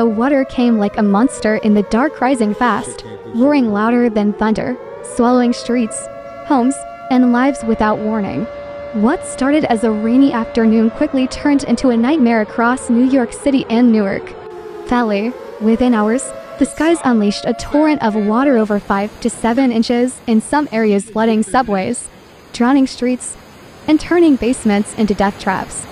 The water came like a monster in the dark, rising fast, roaring louder than thunder, swallowing streets, homes, and lives without warning. What started as a rainy afternoon quickly turned into a nightmare across New York City and Newark Valley. Within hours, the skies unleashed a torrent of water over 5 to 7 inches, in some areas flooding subways, drowning streets, and turning basements into death traps.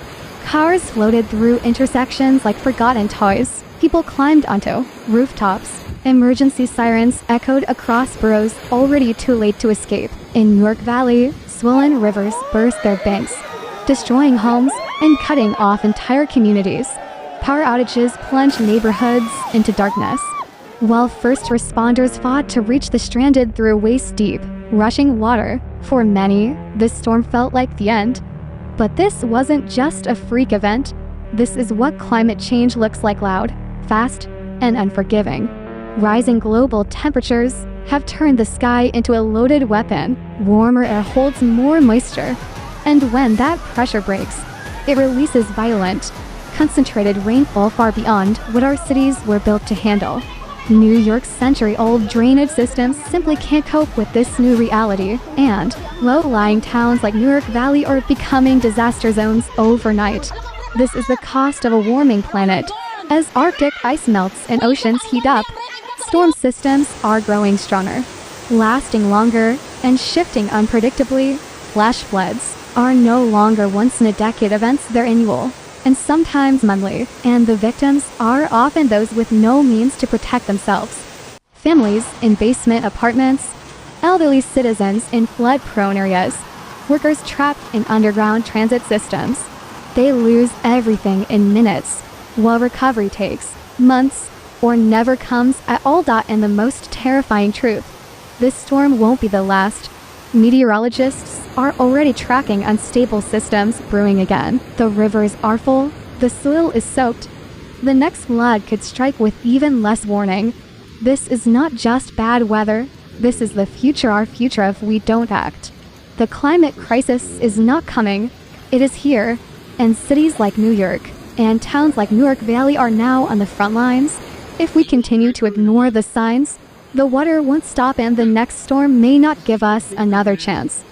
Cars floated through intersections like forgotten toys. People climbed onto rooftops. Emergency sirens echoed across boroughs, already too late to escape. In Newark Valley, swollen rivers burst their banks, destroying homes and cutting off entire communities. Power outages plunged neighborhoods into darkness, while first responders fought to reach the stranded through waist-deep, rushing water. For many, this storm felt like the end. But this wasn't just a freak event. This is what climate change looks like: loud, fast, and unforgiving. Rising global temperatures have turned the sky into a loaded weapon. Warmer air holds more moisture, and when that pressure breaks, it releases violent, concentrated rainfall far beyond what our cities were built to handle. New York's century-old drainage systems simply can't cope with this new reality, and low-lying towns like Newark Valley are becoming disaster zones overnight. This is the cost of a warming planet. As Arctic ice melts and oceans heat up, storm systems are growing stronger, lasting longer, and shifting unpredictably. Flash floods are no longer once-in-a-decade events, they're annual, and sometimes monthly, and the victims are often those with no means to protect themselves. Families in basement apartments, elderly citizens in flood-prone areas, workers trapped in underground transit systems. They lose everything in minutes, while recovery takes months or never comes at all. And the most terrifying truth: this storm won't be the last. Meteorologists are already tracking unstable systems brewing again. The rivers are full, the soil is soaked. The next flood could strike with even less warning. This is not just bad weather, this is the future, our future, if we don't act. The climate crisis is not coming, it is here, and cities like New York and towns like Newark Valley are now on the front lines. If we continue to ignore the signs, the water won't stop, and the next storm may not give us another chance.